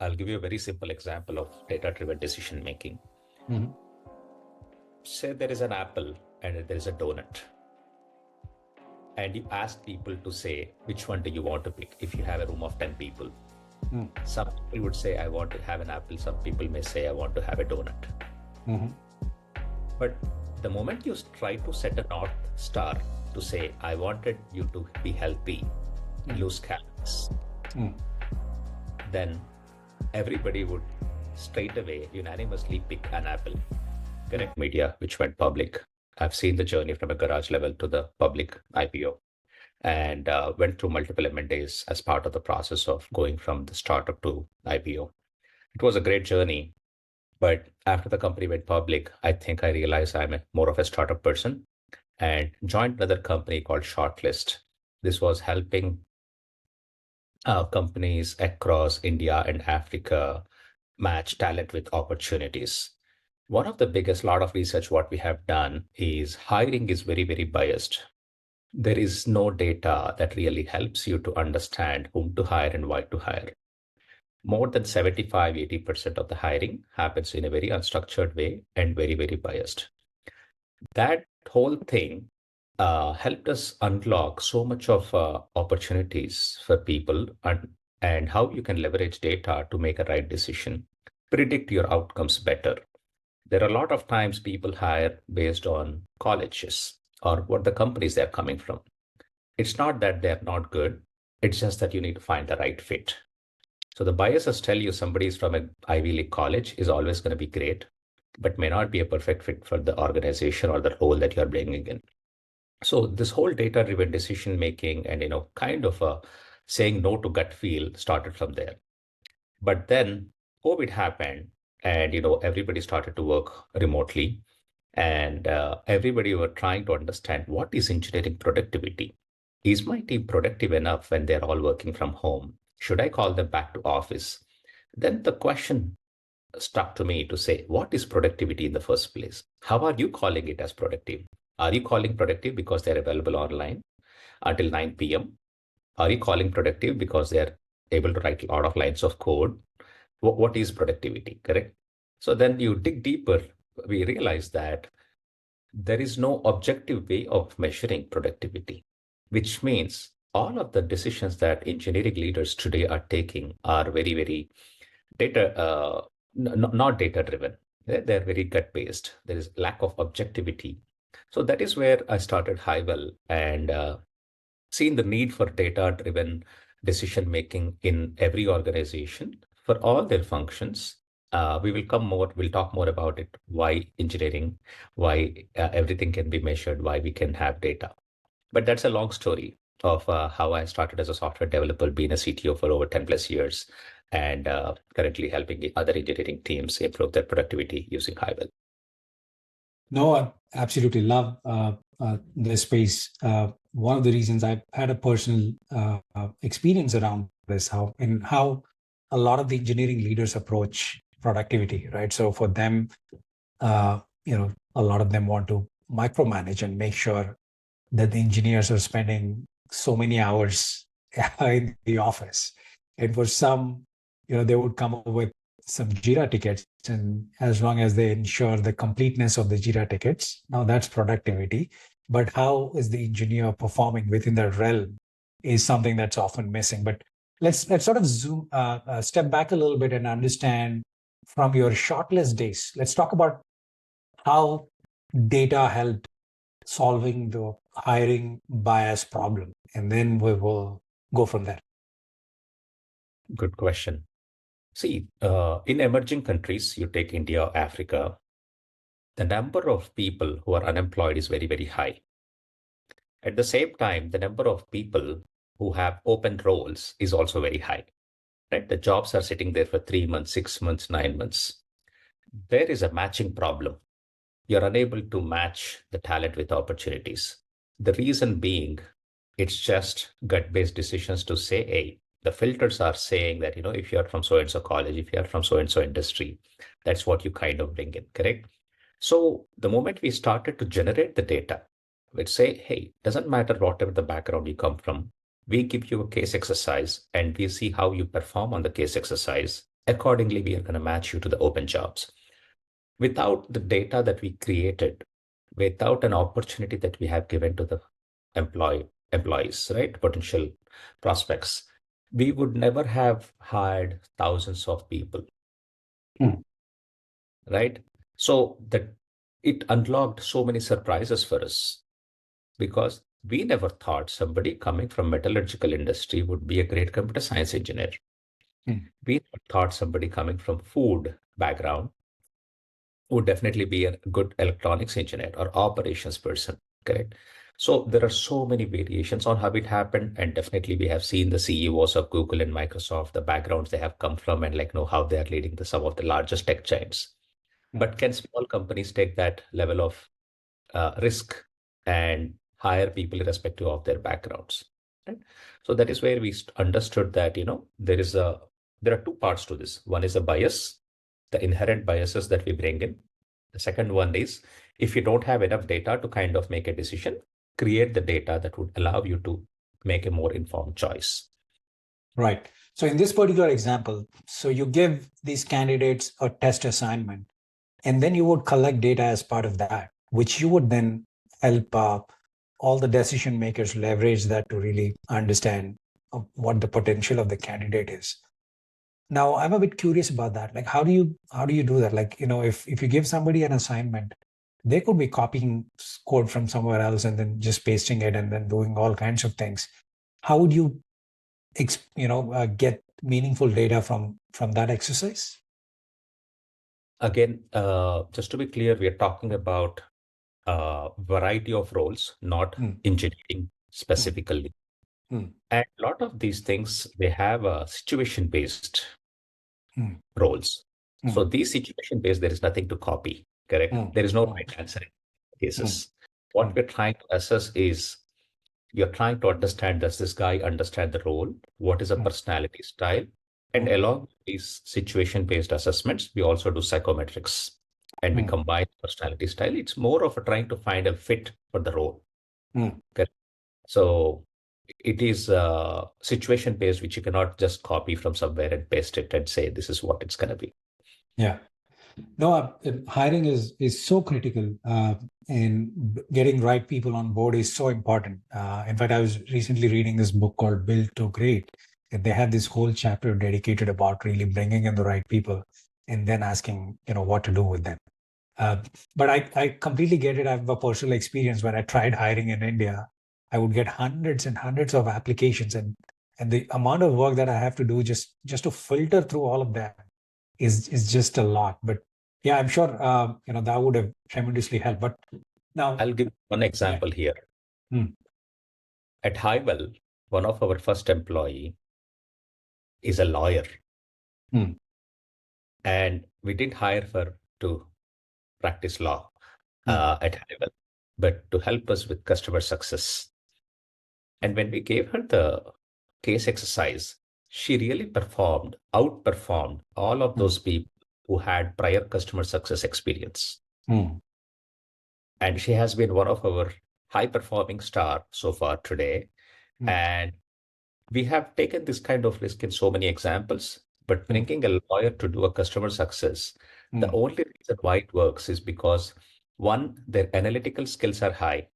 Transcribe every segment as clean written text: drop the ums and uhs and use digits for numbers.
I'll give you a very simple example of data-driven decision making. Mhm. Say there is an apple and there is a donut, and you ask people to say which one do you want to pick if you have a room of 10 people. Mm. Some people would say, I want to have an apple. Some people may say, I want to have a donut. Mhm. But the moment you try to set a North Star to say, I wanted you to be healthy, lose calories, Mm. then everybody would straight away unanimously pick an apple. Correct Media, which went public. I've seen the journey from a garage level to the public IPO and went through multiple M&As as part of the process of going from the startup to IPO. It was a great journey, but after the company went public, I think I realized more of a startup person and joined another company called Shortlist. This was helping companies across India and Africa match talent with opportunities. One of the biggest lot of research what we have done is hiring is very, very biased. There is no data that really helps you to understand whom to hire and why to hire. More than 75-80% of the hiring happens in a very unstructured way and very, very biased. That whole thing helped us unlock so much of opportunities for people and how you can leverage data to make a right decision, predict your outcomes better. There are a lot of times people hire based on colleges or what the companies they're coming from. It's not that they're not good. It's just that you need to find the right fit. So the biases tell you somebody is from an Ivy League college is always going to be great, but may not be a perfect fit for the organization or the role that you're bringing in. So this whole data-driven decision making and kind of saying no to gut feel started from there. But then COVID happened, and everybody started to work remotely, and everybody were trying to understand what is engineering productivity. Is my team productive enough when they're all working from home? Should I call them back to office? Then the question stuck to me to say, what is productivity in the first place? How are you calling it as productive? Are you calling productive because they're available online until 9 p.m.? Are you calling productive because they're able to write a lot of lines of code? What is productivity, correct? So then you dig deeper, we realize that there is no objective way of measuring productivity, which means all of the decisions that engineering leaders today are taking are very, very data, not data driven. They're very gut based. There is lack of objectivity. So that is where I started Hivel and seen the need for data driven decision making in every organization for all their functions. We'll talk more about it, why engineering, why everything can be measured, why we can have data. But that's a long story of how I started as a software developer, being a CTO for over 10 plus years, and currently helping other engineering teams improve their productivity using Hivel. No, I absolutely love this space. One of the reasons I've had a personal experience around this, how a lot of the engineering leaders approach productivity, right? So for them, a lot of them want to micromanage and make sure that the engineers are spending so many hours in the office. And for some, they would come up with some Jira tickets, and as long as they ensure the completeness of the Jira tickets, now that's productivity. But how is the engineer performing within that realm is something that's often missing. But let's sort of zoom step back a little bit and understand from your shortlist days. Let's talk about how data helped solving the hiring bias problem, and then we will go from there. Good question. See, in emerging countries, you take India, Africa, the number of people who are unemployed is very, very high. At the same time, the number of people who have open roles is also very high, right? The jobs are sitting there for 3 months, 6 months, 9 months. There is a matching problem. You're unable to match the talent with opportunities. The reason being, it's just gut-based decisions to say, hey, the filters are saying that, if you're from so-and-so college, if you're from so-and-so industry, that's what you kind of bring in, correct? So the moment we started to generate the data, we'd say, hey, doesn't matter whatever the background you come from, we give you a case exercise and we see how you perform on the case exercise. Accordingly, we are going to match you to the open jobs. Without the data that we created, without an opportunity that we have given to the employees, right? Potential prospects, we would never have hired thousands of people, Mm, right? So that it unlocked so many surprises for us because we never thought somebody coming from metallurgical industry would be a great computer science engineer. mm, We never thought somebody coming from food background would definitely be a good electronics engineer or operations person, correct? So there are so many variations on how it happened, and definitely we have seen the CEOs of Google and Microsoft, the backgrounds they have come from, and like know how they are leading some of the largest tech giants. mm. But can small companies take that level of risk and hire people irrespective of their backgrounds? Right? So that is where we understood that there are two parts to this. One is a bias, the inherent biases that we bring in. The second one is if you don't have enough data to kind of make a decision, create the data that would allow you to make a more informed choice. Right. So in this particular example, so you give these candidates a test assignment, and then you would collect data as part of that, which you would then help all the decision makers leverage that to really understand what the potential of the candidate is. Now, I'm a bit curious about that. Like, how do you do that? Like, if you give somebody an assignment, they could be copying code from somewhere else and then just pasting it and then doing all kinds of things. How would you get meaningful data from that exercise? Again, just to be clear, we are talking about a variety of roles, not Mm, engineering mm, specifically. mm, And a lot of these things, they have a situation-based mm, roles. So mm, these situation-based, there is nothing to copy, correct? mm, There is no mm, right answer in mm, cases. What mm, we're trying to assess is you're trying to understand, does this guy understand the role? What is a mm, personality style? And mm, along with these situation-based assessments, we also do psychometrics and we mm, combine personality style. It's more of a trying to find a fit for the role. mm. Correct? So it is situation-based, which you cannot just copy from somewhere and paste it and say this is what it's going to be. Yeah. No, hiring is so critical, and getting right people on board is so important. In fact, I was recently reading this book called Build to Great, and they have this whole chapter dedicated about really bringing in the right people and then asking, what to do with them. Uh, but I completely get it. I have a personal experience when I tried hiring in India. I would get hundreds and hundreds of applications, and the amount of work that I have to do just to filter through all of that is just a lot. But yeah, I'm sure that would have tremendously helped. But now, I'll give one yeah. example here. Mm, At Hivel, one of our first employee is a lawyer, mm, and we didn't hire her to practice law mm, at Hivel, but to help us with customer success. And when we gave her the case exercise, she really outperformed all of mm, those people who had prior customer success experience. mm, And she has been one of our high performing star so far today. mm, And we have taken this kind of risk in so many examples, but mm, bringing a lawyer to do a customer success, the mm, only reason why it works is because one, their analytical skills are high,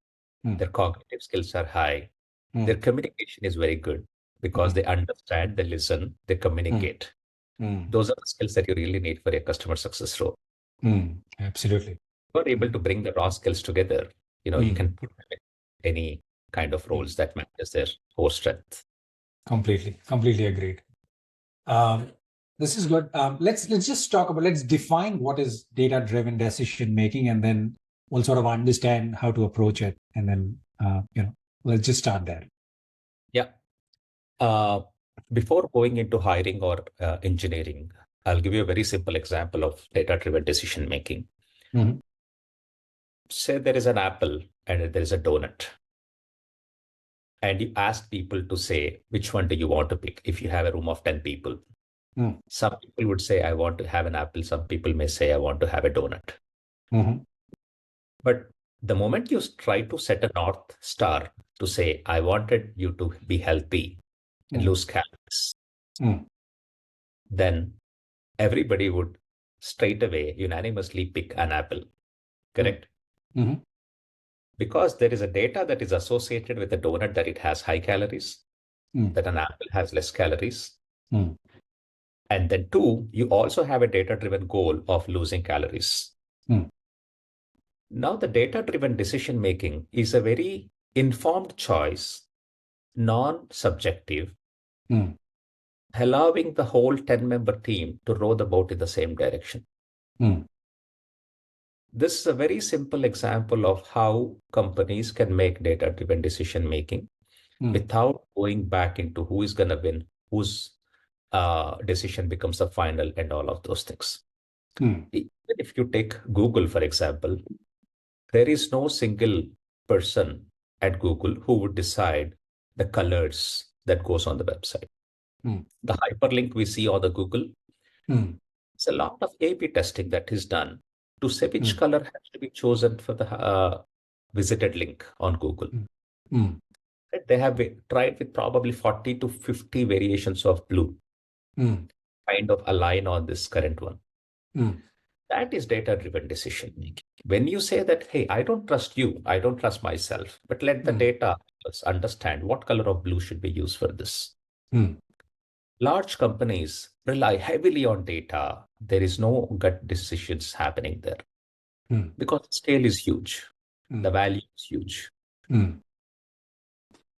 mm, their cognitive skills are high, their mm, communication is very good because mm, they understand, they listen, they mm, communicate. mm, Those are the skills that you really need for a customer success role. absolutely. If you're able Mm, to bring the raw skills together, you mm, can put them in any kind of mm. roles that matches their core strength. Completely agreed. Um, this is good. Let's just talk about, let's define what is data-driven decision making, and then we'll sort of understand how to approach it. And then let's just start there. Yeah. Uh, Before going into hiring or engineering, I'll give you a very simple example of data-driven decision making. Mhm. Say there is an apple and there is a donut, and you ask people to say which one do you want to pick if you have a room of 10 people. Mm, Some people would say, I want to have an apple. Some people may say, I want to have a donut. mhm, But the moment you try to set a North Star to say, I wanted you to be healthy and mm, lose calories, mm, then everybody would straight away unanimously pick an apple, mm, correct? mhm, Because there is a data that is associated with a donut that it has high calories, mm, that an apple has less calories. mm, And then two, you also have a data-driven goal of losing calories. mm, Now, the data-driven decision making is a very informed choice, non-subjective, mm, allowing the whole 10-member team to row the boat in the same direction. mm, This is a very simple example of how companies can make data-driven decision making mm, without going back into who is going to win, whose decision becomes the final, and all of those things. mm, Even if you take Google, for example, there is no single person at Google who would decide the colors that goes on the website. mm, The hyperlink we see on the Google, mm, it's a lot of A/B testing that is done to say which mm, color has to be chosen for the visited link on Google. mm, mm, They have tried with probably 40 to 50 variations of blue, mm, kind of align on this current one. mm, That is data-driven decision making. When you say that, hey, I don't trust you, I don't trust myself, but let the mm, data understand what color of blue should be used for this. mm, Large companies rely heavily on data. There is no gut decisions happening there mm, because scale is huge. The mm, value is huge.